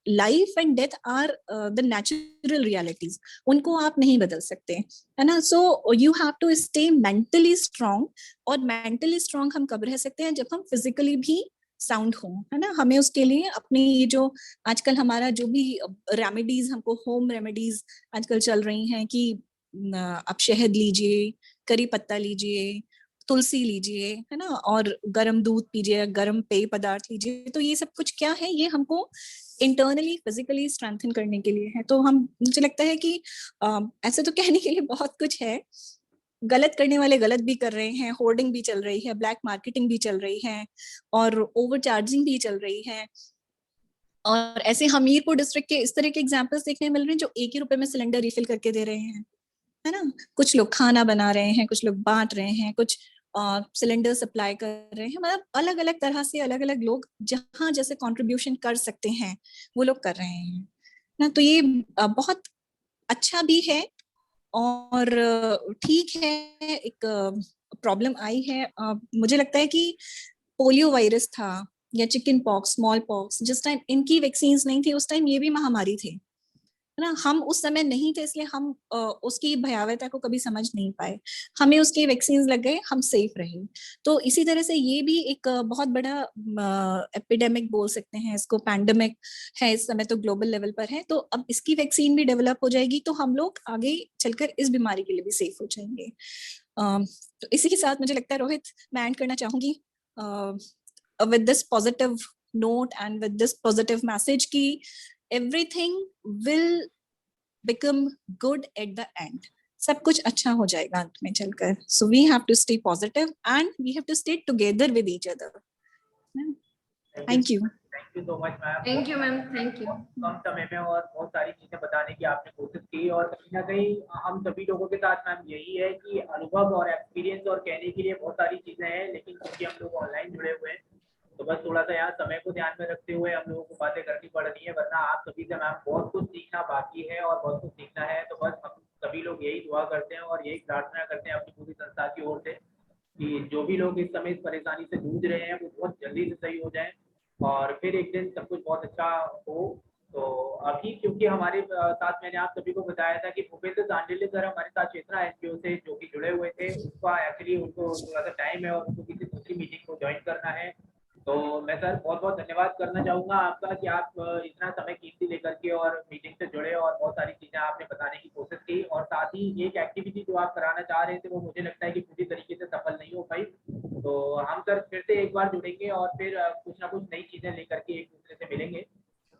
life and death are the natural realities, उनको आप नहीं बदल सकते, है ना। So you have to stay mentally strong. और मेंटली स्ट्रांग हम कब रह सकते हैं, जब हम फिजिकली भी साउंड हो, है ना। हमें उसके लिए अपनी ये जो आजकल हमारा जो भी रेमेडीज, हमको होम रेमेडीज आजकल चल रही हैं कि आप शहद लीजिए, करी पत्ता लीजिए, तुलसी लीजिए, है ना, और गर्म दूध पीजिए, गर्म पेय पदार्थ लीजिए। तो ये सब कुछ क्या है, ये हमको इंटरनली फिजिकली स्ट्रेंथन करने के लिए है। तो हम, मुझे लगता है कि ऐसे तो कहने के लिए बहुत कुछ है, गलत करने वाले गलत भी कर रहे हैं, होर्डिंग भी चल रही है, ब्लैक मार्केटिंग भी चल रही है, और ओवर चार्जिंग भी चल रही है। और ऐसे हमीरपुर डिस्ट्रिक्ट के इस तरह के एग्जाम्पल्स देखने मिल रहे हैं जो 1 ही रुपए में सिलेंडर रिफिल करके दे रहे हैं, है ना। कुछ लोग खाना बना रहे हैं, कुछ लोग बांट रहे हैं, कुछ सिलेंडर सप्लाई कर रहे हैं। मतलब अलग अलग तरह से अलग अलग लोग जहां जैसे कंट्रीब्यूशन कर सकते हैं वो लोग कर रहे हैं ना। तो ये बहुत अच्छा भी है और ठीक है। एक प्रॉब्लम आई है, मुझे लगता है कि पोलियो वायरस था या चिकन पॉक्स, स्मॉल पॉक्स, जिस टाइम इनकी वैक्सीन नहीं थी उस टाइम ये भी महामारी थी, है ना। हम उस समय नहीं थे, इसलिए हम उसकी भयावहता को कभी समझ नहीं पाए। हमें उसके वैक्सीन लग गए, हम सेफ रहे। तो इसी तरह से ये भी एक बहुत बड़ा एपिडेमिक बोल सकते हैं इसको, पैंडेमिक है इस समय, तो ग्लोबल लेवल पर है। तो अब इसकी वैक्सीन भी डेवलप हो जाएगी, तो हम लोग आगे चलकर इस बीमारी के लिए भी सेफ हो जाएंगे। तो इसी के साथ मुझे लगता है रोहित, मैं एंड करना चाहूंगी with this positive note and with this positive message की everything will become good at the end. सब कुछ अच्छा हो जाएगा अंत में चलकर. So we have to stay positive and we have to stay together with each other. Thank you. Thank you so much, ma'am. Thank you, ma'am. Thank you. कम समय में और बहुत सारी चीजें बताने की आपने कोशिश की, और कहीं ना कहीं हम सभी लोगों के साथ मैम यही है कि अनुभव और एक्सपीरियंस और कहने के लिए बहुत सारी चीजें हैं, लेकिन क्योंकि हम लोग ऑनलाइन जुड़े हुए हैं तो बस थोड़ा सा यहाँ समय को ध्यान में रखते हुए हम लोगों को बातें करनी पड़ रही है, वरना आप सभी से मैम बहुत कुछ सीखना बाकी है और बहुत कुछ सीखना है। तो बस हम सभी लोग यही दुआ करते हैं और यही प्रार्थना करते हैं अपनी पूरी संस्था की ओर से कि जो भी लोग इस समय इस परेशानी से जूझ रहे हैं वो बहुत जल्दी से सही हो जाए और फिर एक दिन सब कुछ बहुत अच्छा हो। तो अभी क्योंकि हमारे साथ मैंने आप सभी को बताया था कि भूपेंद्र सांडिल्य सर हमारे साथ चेतना एनजीओ से जो कि जुड़े हुए थे, उसका एक्चुअली उनको थोड़ा सा टाइम है और उनको किसी दूसरी मीटिंग को ज्वाइन करना है। तो मैं सर बहुत बहुत धन्यवाद करना चाहूँगा आपका कि आप इतना समय कीमती लेकर के और मीटिंग से जुड़े और बहुत सारी चीज़ें आपने बताने की कोशिश की, और साथ ही एक एक्टिविटी जो आप कराना चाह रहे थे वो मुझे लगता है कि पूरी तरीके से सफल नहीं हो पाई। तो हम सर फिर से एक बार जुड़ेंगे और फिर कुछ ना कुछ नई चीज़ें लेकर के एक दूसरे से मिलेंगे।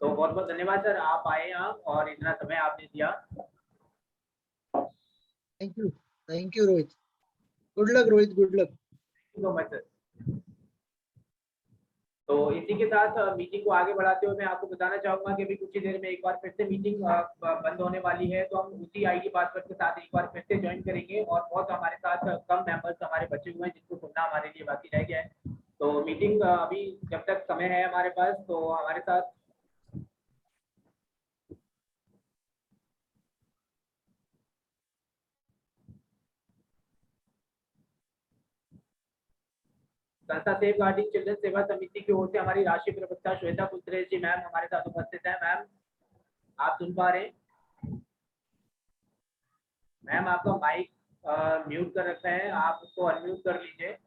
तो बहुत बहुत धन्यवाद सर, आप आए यहाँ और इतना समय आपने दिया। Thank you Rohit. Good luck Rohit, good luck. So much sir. तो इसी के साथ मीटिंग को आगे बढ़ाते हुए मैं आपको बताना चाहूंगा कि अभी कुछ ही देर में एक बार फिर से मीटिंग बंद होने वाली है, तो हम उसी आईडी पासवर्ड के साथ एक बार फिर से ज्वाइन करेंगे और बहुत हमारे साथ कम मेंबर्स हमारे बचे हुए हैं जिनको सुनना हमारे लिए बाकी रह गया है। तो मीटिंग अभी जब तक समय है हमारे पास, तो हमारे साथ संस्था सेफ गार्डिंग चिल्ड्रन सेवा समिति की ओर से हमारी राष्ट्रीय प्रवक्ता श्वेता पुत्रेश जी मैम हमारे साथ उपस्थित है। मैम आप सुन पा रहे हैं? मैम आपका माइक म्यूट कर रखा है, आप उसको अनम्यूट कर लीजिए।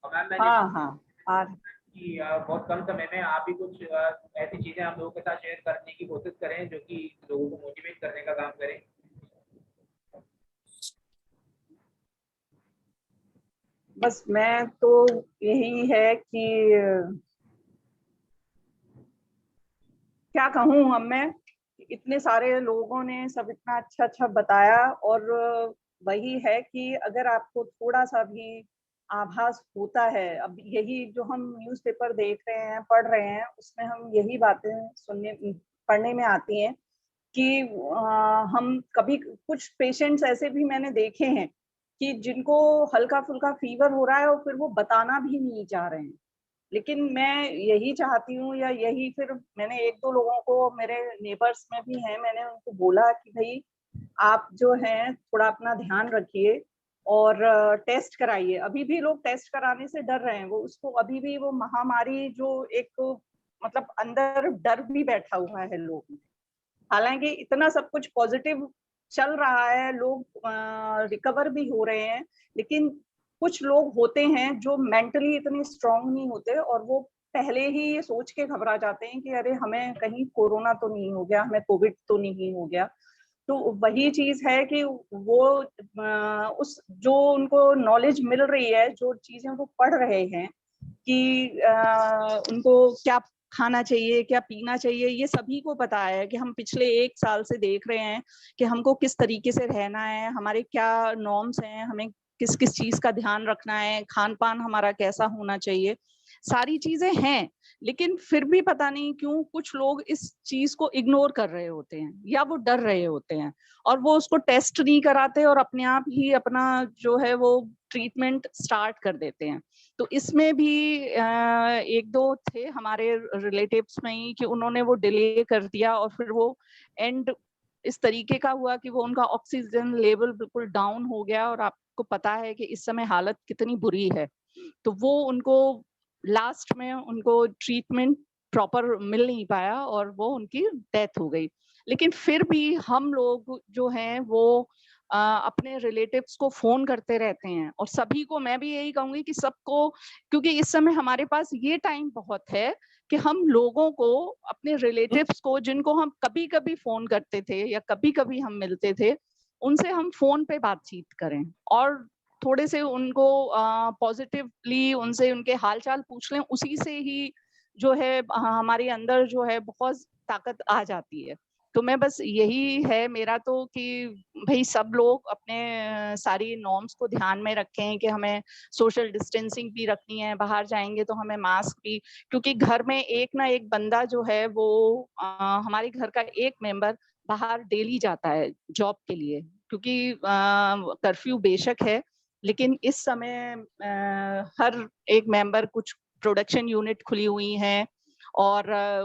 और मैम मैंने कि बहुत कम समय में आप भी कुछ ऐसी चीजें हम लोगों के साथ शेयर करने की कोशिश करें जो कि लोगों को मोटिवेट करने का काम करें। बस मैं तो यही है कि क्या कहूँ हम, मैं इतने सारे लोगों ने सब इतना अच्छा अच्छा बताया, और वही है कि अगर आपको थोड़ा सा भी आभास होता है, अब यही जो हम न्यूज़पेपर देख रहे हैं, पढ़ रहे हैं, उसमें हम यही बातें पढ़ने में आती हैं कि हम कभी कुछ पेशेंट्स ऐसे भी मैंने देखे हैं कि जिनको हल्का फुल्का फीवर हो रहा है और फिर वो बताना भी नहीं चाह रहे हैं। लेकिन मैं यही चाहती हूँ, या यही फिर मैंने एक दो लोगों को, मेरे नेबर्स में भी हैं, मैंने उनको बोला कि भाई आप जो हैं थोड़ा अपना ध्यान रखिए और टेस्ट कराइए। अभी भी लोग टेस्ट कराने से डर रहे हैं, वो उसको अभी भी वो महामारी जो एक मतलब अंदर डर भी बैठा हुआ है लोग में। हालांकि इतना सब कुछ पॉजिटिव चल रहा है, लोग रिकवर भी हो रहे हैं, लेकिन कुछ लोग होते हैं जो मेंटली इतने स्ट्रांग नहीं होते और वो पहले ही ये सोच के घबरा जाते हैं कि अरे हमें कहीं कोरोना तो नहीं हो गया, हमें कोविड तो नहीं हो गया। तो वही चीज है कि वो उस जो उनको नॉलेज मिल रही है, जो चीजें वो पढ़ रहे हैं कि उनको क्या खाना चाहिए, क्या पीना चाहिए, ये सभी को पता है कि हम पिछले 1 साल से देख रहे हैं कि हमको किस तरीके से रहना है, हमारे क्या नॉर्म्स हैं, हमें किस किस चीज का ध्यान रखना है, खान पान हमारा कैसा होना चाहिए, सारी चीजें हैं। लेकिन फिर भी पता नहीं क्यों कुछ लोग इस चीज को इग्नोर कर रहे होते हैं या वो डर रहे होते हैं और वो उसको टेस्ट नहीं कराते और अपने आप ही अपना जो है वो ट्रीटमेंट स्टार्ट कर देते हैं। तो इसमें भी एक दो थे हमारे रिलेटिव्स में ही कि उन्होंने वो डिले कर दिया और फिर वो एंड इस तरीके का हुआ कि वो उनका ऑक्सीजन लेवल बिल्कुल डाउन हो गया, और आपको पता है कि इस समय हालत कितनी बुरी है। तो वो उनको लास्ट में उनको ट्रीटमेंट प्रॉपर मिल नहीं पाया और वो उनकी डेथ हो गई। लेकिन फिर भी हम लोग जो हैं वो अपने रिलेटिव्स को फोन करते रहते हैं, और सभी को मैं भी यही कहूंगी कि सबको, क्योंकि इस समय हमारे पास ये टाइम बहुत है कि हम लोगों को, अपने रिलेटिव्स को जिनको हम कभी कभी फोन करते थे या कभी कभी हम मिलते थे, उनसे हम फोन पे बातचीत करें और थोड़े से उनको पॉजिटिवली उनसे उनके हालचाल पूछ लें। उसी से ही जो है हमारे अंदर जो है बहुत ताकत आ जाती है। तो मैं बस यही है मेरा तो कि भाई सब लोग अपने सारी नॉर्म्स को ध्यान में रखें कि हमें सोशल डिस्टेंसिंग भी रखनी है, बाहर जाएंगे तो हमें मास्क भी, क्योंकि घर में एक ना एक बंदा जो है वो हमारे घर का एक मेंबर बाहर डेली जाता है जॉब के लिए, क्योंकि कर्फ्यू बेशक है लेकिन इस समय हर एक मेंबर, कुछ प्रोडक्शन यूनिट खुली हुई हैं और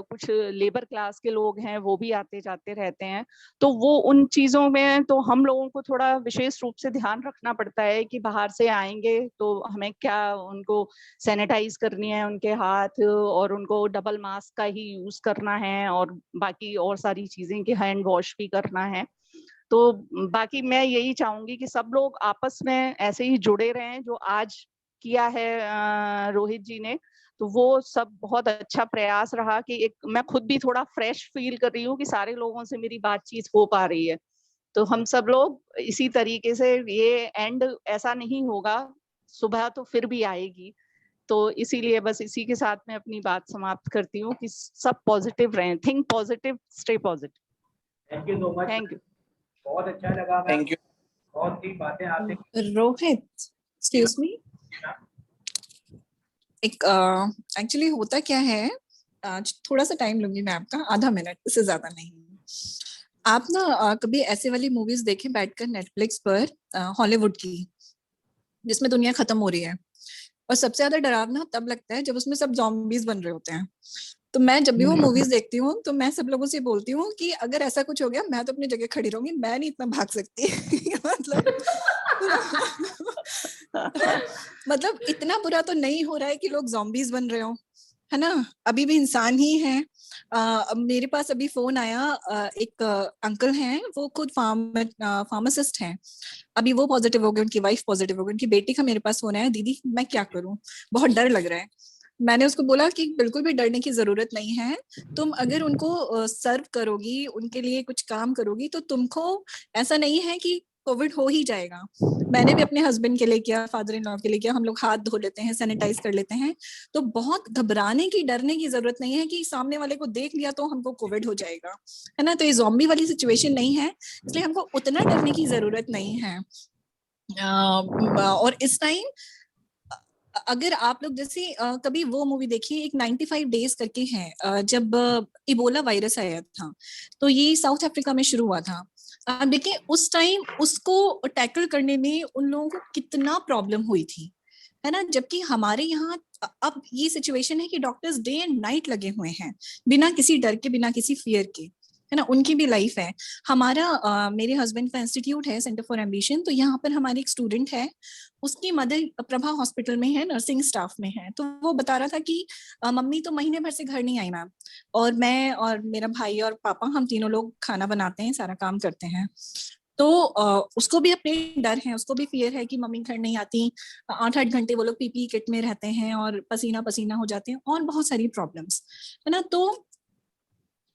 कुछ लेबर क्लास के लोग हैं वो भी आते जाते रहते हैं। तो वो उन चीजों में तो हम लोगों को थोड़ा विशेष रूप से ध्यान रखना पड़ता है कि बाहर से आएंगे तो हमें क्या उनको सैनिटाइज करनी है उनके हाथ, और उनको डबल मास्क का ही यूज करना है, और बाकी और सारी चीजें कि हैंड वॉश भी करना है। तो बाकी मैं यही चाहूंगी कि सब लोग आपस में ऐसे ही जुड़े रहें जो आज किया है रोहित जी ने। तो वो सब बहुत अच्छा प्रयास रहा कि एक मैं खुद भी थोड़ा फ्रेश फील कर रही हूँ कि सारे लोगों से मेरी बातचीत हो पा रही है। तो हम सब लोग इसी तरीके से, ये एंड ऐसा नहीं होगा, सुबह तो फिर भी आएगी। तो इसीलिए बस इसी के साथ मैं अपनी बात समाप्त करती हूँ कि सब पॉजिटिव रहें, think positive, stay positive. Thank you so much. Thank you. बहुत अच्छा लगा मैम, थैंक यू। बहुत सी बातें आपने रोहित, एक्सक्यूज मी, एक एक्चुअली होता क्या है, आज थोड़ा सा टाइम लूंगी मैं आपका, आधा मिनट, इससे ज्यादा नहीं। आप ना कभी ऐसे वाली मूवीज देखें बैठकर नेटफ्लिक्स पर, हॉलीवुड की, जिसमें दुनिया खत्म हो रही है, और सबसे ज्यादा डरावना तब लगता है जब उसमें सब ज़ॉम्बीज बन रहे होते हैं। तो मैं जब भी वो मूवीज देखती हूँ तो मैं सब लोगों से बोलती हूँ कि अगर ऐसा कुछ हो गया मैं तो अपनी जगह खड़ी रहूंगी, मैं नहीं इतना भाग सकती। मतलब मतलब इतना बुरा तो नहीं हो रहा है कि लोग ज़ॉम्बीज बन रहे हो, है ना, अभी भी इंसान ही है। मेरे पास अभी फोन आया, एक अंकल हैं, वो खुद फार्मासिस्ट हैं, अभी वो पॉजिटिव हो गए, उनकी वाइफ पॉजिटिव हो गई, उनकी बेटी का मेरे पास फोन आया, दीदी मैं क्या करूं, बहुत डर लग रहा है। मैंने उसको बोला कि बिल्कुल भी डरने की जरूरत नहीं है, तुम अगर उनको सर्व करोगी, उनके लिए कुछ काम करोगी, तो तुमको ऐसा नहीं है कि कोविड हो ही जाएगा। मैंने भी अपने हस्बैंड के लिए किया, फादर इन लॉ के लिए किया, हम लोग हाथ धो लेते हैं, सैनिटाइज कर लेते हैं। तो बहुत घबराने की, डरने की जरूरत नहीं है कि सामने वाले को देख लिया तो हमको कोविड हो जाएगा, है ना। तो ये ज़ॉम्बी वाली सिचुएशन नहीं है, इसलिए हमको उतना डरने की जरूरत नहीं है। और इस टाइम अगर आप लोग जैसे कभी वो मूवी देखिए, एक 95 डेज करके है, जब इबोला वायरस आया था, तो ये साउथ अफ्रीका में शुरू हुआ था। आप देखिए उस टाइम उसको टैकल करने में उन लोगों को कितना प्रॉब्लम हुई थी, है ना। जबकि हमारे यहाँ अब ये सिचुएशन है कि डॉक्टर्स डे एंड नाइट लगे हुए हैं, बिना किसी डर के, बिना किसी फियर के, है ना, उनकी भी लाइफ है। हमारा मेरे हस्बैंड का इंस्टीट्यूट है सेंटर फॉर एम्बिशन, तो यहाँ पर हमारी एक स्टूडेंट है, उसकी मदर प्रभा हॉस्पिटल में है, नर्सिंग स्टाफ में है। तो वो बता रहा था कि मम्मी तो महीने भर से घर नहीं आई मैम, और मैं और मेरा भाई और पापा, हम तीनों लोग खाना बनाते हैं, सारा काम करते हैं। तो उसको भी अपने डर है, उसको भी फियर है कि मम्मी घर नहीं आती, 8-8 घंटे वो लोग पीपी किट में रहते हैं और पसीना पसीना हो जाते हैं, और बहुत सारी प्रॉब्लम्स, है ना। तो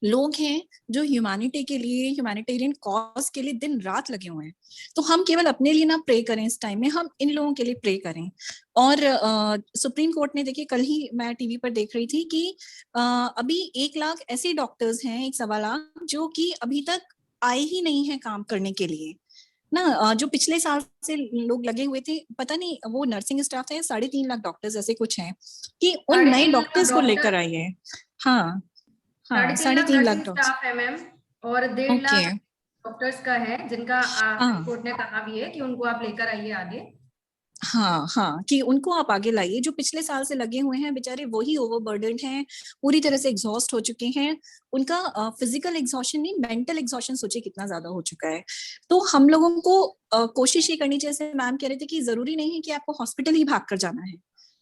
लोग हैं जो ह्यूमैनिटी के लिए, ह्यूमैनिटेरियन कॉज के लिए दिन रात लगे हुए हैं। तो हम केवल अपने लिए ना प्रे करें इस टाइम में, हम इन लोगों के लिए प्रे करें। और सुप्रीम कोर्ट ने, देखिए कल ही मैं टीवी पर देख रही थी कि अभी 1 लाख ऐसे डॉक्टर्स हैं, 1-1.25 लाख, जो कि अभी तक आए ही नहीं है काम करने के लिए ना। जो पिछले साल से लोग लगे हुए थे, पता नहीं वो नर्सिंग स्टाफ है, 3.5 लाख डॉक्टर्स ऐसे कुछ हैं, कि उन नए 3.5 लाख डॉक्टर्स को लेकर डॉक्टर, आइए। हाँ हाँ, 3.5 lakh 3.5 lakh nursing doctors. Staff है मैम, और 1.5 ओके, लाख डॉक्टर्स का है, जिनका हाई हाँ कोर्ट ने कहा भी है कि उनको आप लेकर आइए आगे। हाँ हाँ, कि उनको आप आगे लाइए, जो पिछले साल से लगे हुए हैं बेचारे, वही ओवरबर्डन्ड हैं, पूरी तरह से एग्जॉस्ट हो चुके हैं। उनका फिजिकल एग्जॉशन नहीं, मेंटल एग्जॉशन सोचिए कितना ज्यादा हो चुका है। तो हम लोगों को कोशिश ये करनी चाहिए, जैसे मैम कह रहे थे कि जरूरी नहीं है कि आपको हॉस्पिटल ही भाग कर जाना है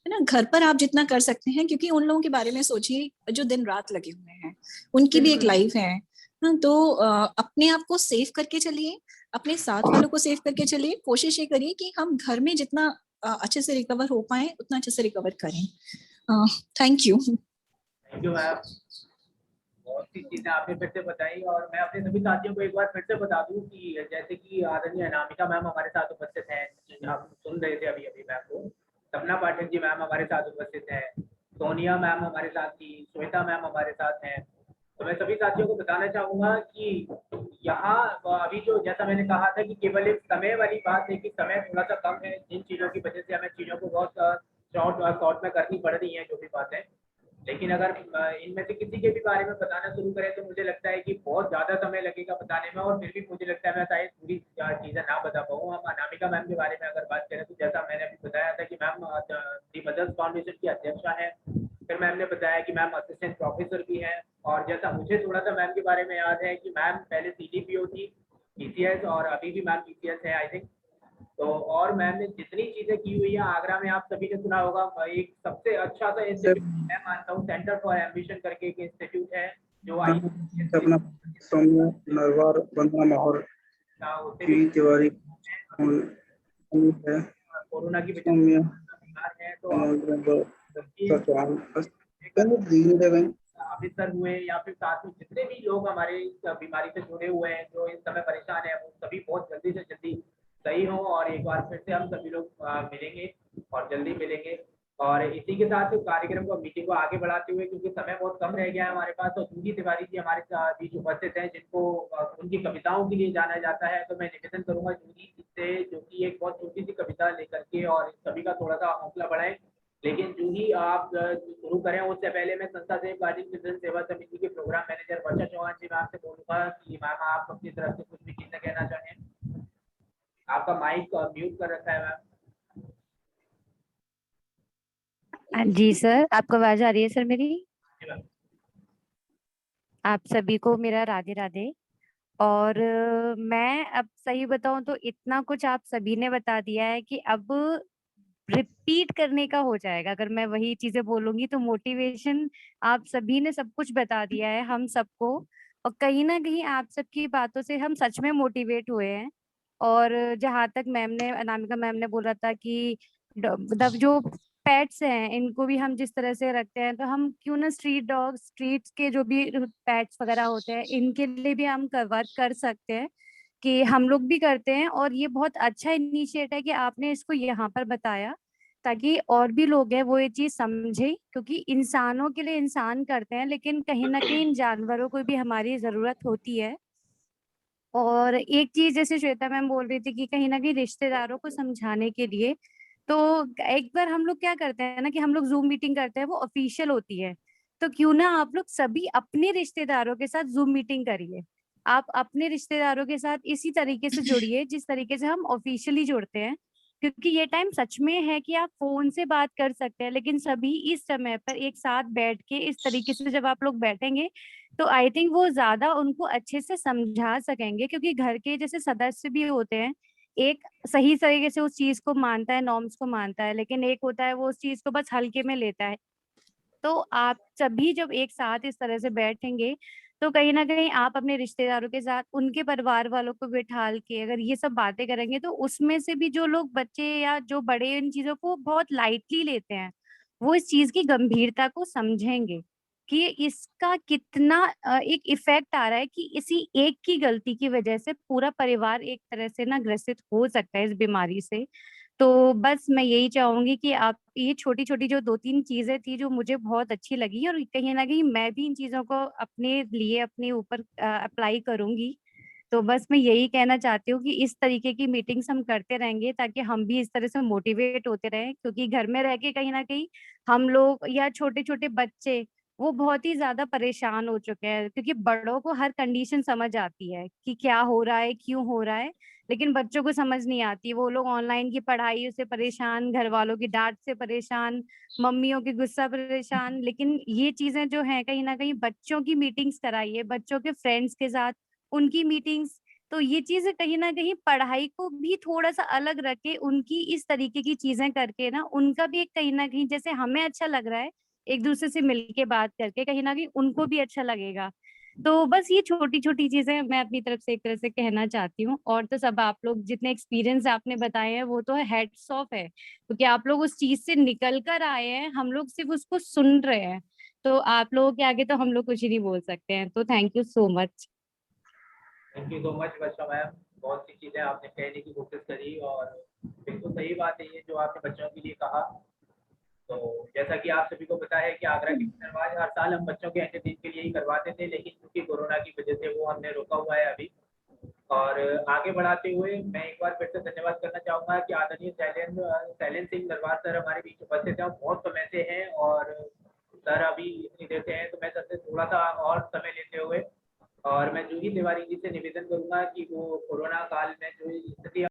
ना, घर पर आप जितना कर सकते हैं, क्योंकि उन लोगों के बारे में सोचिए जो दिन रात लगे हुए हैं, उनकी भी एक बिल्कुल लाइफ है। हाँ, तो अपने आप को सेफ करके चलिए, अपने साथ वालों को सेफ करके चलिए, कोशिश ये करिए कि हम घर में जितना अच्छे से रिकवर हो पाए उतना अच्छे से रिकवर करें। Thank you. Thank you ma'am, बहुत सी चीजें आपने फिर से बताई। और मैं अपने सभी साथियों को एक बार फिर से बता दूं कि जैसे कि आदरणीय अनामिका मैम हमारे साथ उपस्थित हैं, आप सुन रहे थे अभी अभी मैम को, सपना पाठक जी मैम हमारे साथ उपस्थित हैं, सोनिया मैम हमारे साथ थी, श्वेता मैम हमारे साथ हैं। तो मैं सभी साथियों को बताना चाहूंगा कि यहाँ अभी जो, जैसा मैंने कहा था कि केवल एक समय वाली बात है कि समय थोड़ा सा कम है, जिन चीज़ों की वजह से हमें चीज़ों को बहुत शॉर्ट में करनी पड़ रही है जो भी बातें। लेकिन अगर इनमें से किसी के भी बारे में बताना शुरू करें तो मुझे लगता है कि बहुत ज़्यादा समय लगेगा बताने में, और फिर भी मुझे लगता है मैं शायद पूरी चीज़ें ना बता पाऊँ। हम अनामिका मैम के बारे में अगर बात करें तो जैसा मैंने अभी बताया था कि मैम दी मदर्स फाउंडेशन की अध्यक्षा है, फिर मैम ने बताया कि मैम असिस्टेंट प्रोफेसर भी हैं, और जैसा मुझे थोड़ा सा मैम के बारे में याद है कि मैम पहले CDPO थी PCS, और अभी भी मैम PCS है आई थिंक। तो और मैम ने जितनी चीजें की हुई है आगरा में, आप सभी ने सुना होगा, एक सबसे अच्छा सा इंस्टीट्यूट मैं मानता हूँ सेंटर फॉर एम्बिशन करके एक इंस्टीट्यूट है जो अपना सौम्या नरवार वंदना माहौर की तिवारी है कोरोना की वजह सौम्या से बीमार है, तो अमृतसर हुए या फिर साथ में जितने भी लोग हमारे इस बीमारी से जुड़े हुए हैं जो इस समय परेशान है, वो सभी बहुत जल्दी से जल्दी सही हो, और एक बार फिर से हम सभी लोग मिलेंगे और जल्दी मिलेंगे। और इसी के साथ कार्यक्रम को, मीटिंग को आगे बढ़ाते हुए, क्योंकि समय बहुत कम रह गया है हमारे पास, तो जूही तिवारी जी हमारे बीच उपस्थित हैं, जिनको उनकी कविताओं के लिए जाना जाता है। तो मैं निवेदन करूंगा जूही से, जो कि एक बहुत छोटी सी कविता लेकर के और सभी का थोड़ा सा हौसला बढ़ाएं। लेकिन जूही आप शुरू करें उससे पहले मैं संस्था सेवाकालीन चिल्ड्रन सेवा समिति के प्रोग्राम मैनेजर वर्षा चौहान जी मैम से बोलूंगा कि मैम आप अपनी तरफ से कुछ भी चीजें कहना चाहें। आपका माइक म्यूट कर रखा है मैम। जी सर, आपको आवाज आ रही है सर मेरी? आप सभी को मेरा राधे राधे। और मैं अब सही बताऊं तो इतना कुछ आप सभी ने बता दिया है कि अब रिपीट करने का हो जाएगा। अगर मैं वही चीजें बोलूंगी तो मोटिवेशन आप सभी ने सब कुछ बता दिया है हम सबको, और कहीं ना कहीं आप सबकी बातों से हम सच में मोटिवेट हुए हैं। और जहाँ तक मैम ने, अनामिका मैम ने बोला था कि मतलब जो पेट्स हैं इनको भी हम जिस तरह से रखते हैं, तो हम क्यों ना स्ट्रीट डॉग, स्ट्रीट के जो भी पेट्स वगैरह होते हैं इनके लिए भी हम वर्क कर सकते हैं, कि हम लोग भी करते हैं। और ये बहुत अच्छा इनिशिएटिव है कि आपने इसको यहाँ पर बताया, ताकि और भी लोग हैं वो ये चीज समझे, क्योंकि इंसानों के लिए इंसान करते हैं लेकिन कहीं ना कहीं इन जानवरों को भी हमारी जरूरत होती है। और एक चीज जैसे श्वेता मैम बोल रही थी कि कहीं ना कहीं रिश्तेदारों को समझाने के लिए, तो एक बार हम लोग क्या करते हैं ना कि हम लोग जूम मीटिंग करते हैं, वो ऑफिशियल होती है। तो क्यों ना आप लोग सभी अपने रिश्तेदारों के साथ जूम मीटिंग करिए। आप अपने रिश्तेदारों के साथ इसी तरीके से जुड़िए जिस तरीके से हम ऑफिशियली जुड़ते हैं, क्योंकि ये टाइम सच में है कि आप फोन से बात कर सकते हैं, लेकिन सभी इस समय पर एक साथ बैठ के इस तरीके से जब आप लोग बैठेंगे तो आई थिंक वो ज्यादा उनको अच्छे से समझा सकेंगे, क्योंकि घर के जैसे सदस्य भी होते हैं, एक सही तरीके से उस चीज को मानता है, नॉर्म्स को मानता है, लेकिन एक होता है वो उस चीज को बस हल्के में लेता है। तो आप सभी जब एक साथ इस तरह से बैठेंगे तो कहीं ना कहीं आप अपने रिश्तेदारों के साथ उनके परिवार वालों को बिठाल के अगर ये सब बातें करेंगे, तो उसमें से भी जो लोग बच्चे या जो बड़े इन चीजों को बहुत लाइटली लेते हैं, वो इस चीज की गंभीरता को समझेंगे कि इसका कितना एक इफेक्ट आ रहा है, कि इसी एक की गलती की वजह से पूरा परिवार एक तरह से ना ग्रसित हो सकता है इस बीमारी से। तो बस मैं यही चाहूंगी कि आप ये छोटी छोटी जो 2-3 चीजें थी जो मुझे बहुत अच्छी लगी, और कहीं ना कहीं मैं भी इन चीजों को अपने लिए अपने ऊपर अप्लाई करूंगी। तो बस मैं यही कहना चाहती हूँ कि इस तरीके की मीटिंग्स हम करते रहेंगे ताकि हम भी इस तरह से मोटिवेट होते रहें, क्योंकि घर में रह के कहीं ना कहीं हम लोग या छोटे छोटे बच्चे वो बहुत ही ज्यादा परेशान हो चुके हैं, क्योंकि बड़ों को हर कंडीशन समझ आती है कि क्या हो रहा है, क्यों हो रहा है, लेकिन बच्चों को समझ नहीं आती। वो लोग ऑनलाइन की पढ़ाई से परेशान, घर वालों की डांट से परेशान, मम्मियों की गुस्सा परेशान। लेकिन ये चीजें जो है कहीं ना कहीं बच्चों की मीटिंग्स कराइए, बच्चों के फ्रेंड्स के साथ उनकी मीटिंग्स, तो ये चीजें कहीं ना कहीं पढ़ाई को भी थोड़ा सा अलग रखे, उनकी इस तरीके की चीजें करके ना उनका भी एक कहीं ना कहीं जैसे हमें अच्छा लग रहा है एक दूसरे से मिलके बात करके, कहीं ना कहीं उनको भी अच्छा लगेगा। तो बस ये छोटी छोटी चीजें मैं अपनी तरफ से एक तरह से कहना चाहती हूँ। और तो सब आप लोग जितने एक्सपीरियंस आपने बताए हैं वो तो हेड्स ऑफ है, क्योंकि आप लोग उस चीज से निकल कर आए हैं, हम लोग सिर्फ उसको सुन रहे हैं। तो आप लोगों के आगे तो हम लोग कुछ ही नहीं बोल सकते हैं। तो thank you so much. Thank you so much Varsha ma'am, बहुत सी चीज़ें आपने कहने की कोशिश करी, और बिल्कुल सही बात है ये जो आपने बच्चों के लिए कहा। तो जैसा कि आप सभी को पता है कि आगरा के दरबार हर साल हम बच्चों के एंटरटेन के लिए ही करवाते थे, लेकिन क्योंकि कोरोना की वजह से वो हमने रोका हुआ है अभी। और आगे बढ़ाते हुए मैं एक बार फिर से धन्यवाद करना चाहूँगा कि आदरणीय शैलेंद्र सिंह दरबार सर हमारे बीच उपस्थित हैं, बहुत समय से हैं, और सर अभी इतनी देर से हैं, तो मैं सर से थोड़ा सा और समय लेते हुए और मैं जूही तिवारी जी से निवेदन करूंगा कि वो कोरोना काल में जो स्थिति